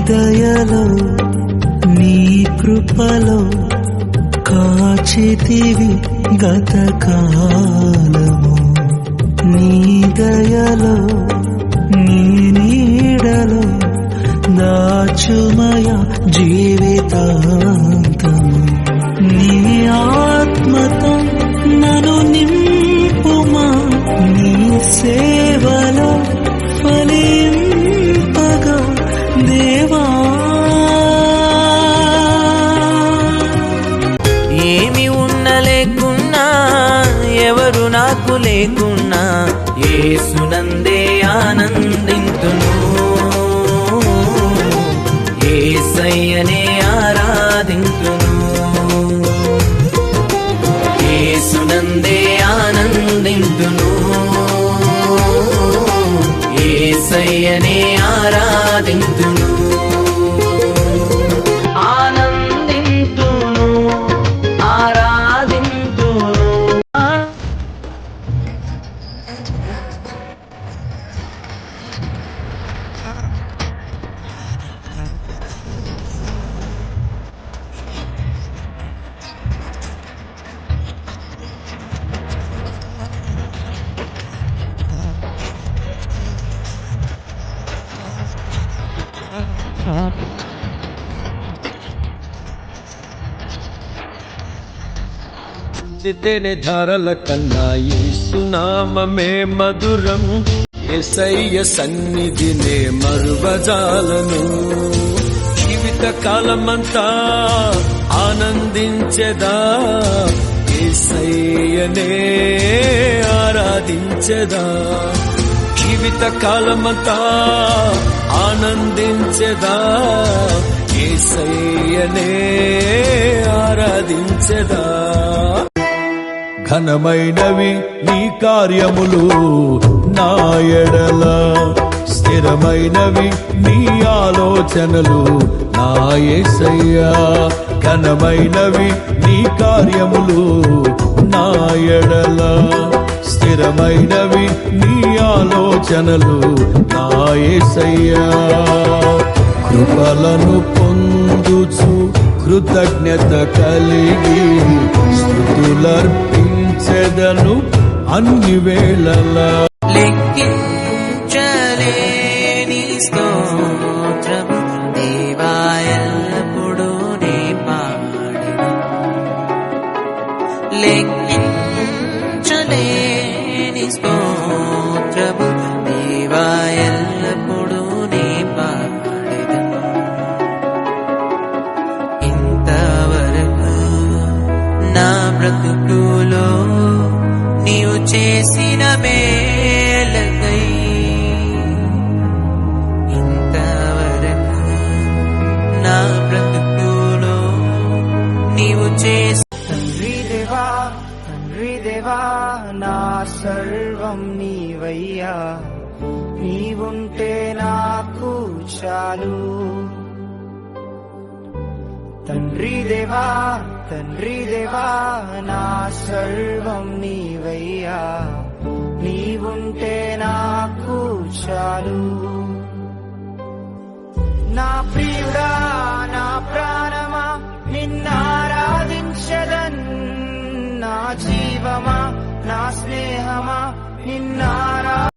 దయలో నీ కృపలో కాచితివి గతకాలము, నీ దయలో నీ నీడలో దాచుమయ జీవితాంతము. నీ ఆత్మతో నన్ను నింపుమా, నీ సేవలో ఫలింపగా దేవా. ఏమి ఉండలేకున్నా, ఎవరు నాకు లేకున్నా, యేసునందే ఆనందింతును, యేసయ్యనే ఆరాధింతును. యేసునందే ఆనందింతును, యేసయ్యనే ఆరాధింతును. తేనె ధారల కన్నా యేసునామమే మధురం, యేసయ్య సన్నిధినే మరువజాలను. జీవిత కాలమంతా ఆనందించెదా, యేసయ్యనే ఆరాధించెదా. జీవిత కాలమంతా ఆనందించెదా, యేసయ్యనే ఆరాధించెదా. ఘనమైనవి నీ కార్యములు నా ఎడల, స్థిరమైనవి నీ ఆలోచనలు నా యేసయ్యా. ఘనమైనవి నీ కార్యములు నా ఎడల, స్థిరమైనవి నీ ఆలోచనలు నా యేసయ్యా. కృపలను పొందుచు కృతజ్ఞత కలిగి స్తుతులర్పించెదను అన్ని వేళలా. లెక్కించలేని స్తోత్రము దేవా ఎల్లప్పుడూ నే పాడెను. లెక్కించలేని స్తోత్రము దేవా ఎల్లప్పుడూ నే పాడెను. ఇంతవరకు నా బ్రతుకులో నీవు చేసిన మేలకై, ఇంతవరకు నా బ్రతుకులో నీవు చేసి. తండ్రి దేవా, తండ్రి దేవా, నా సర్వం నీవయ్యా, నీవుంటే నాకు చాలు. తండ్రి దేవా, తండ్రి దేవా, నా సర్వం నీవయ్యా, నీవుంటే నాకు చాలు. నా ప్రియుడా, నా ప్రాణమా, నిన్నారాధించదన్. నా జీవమా, నా స్నేహమా, నిన్నారా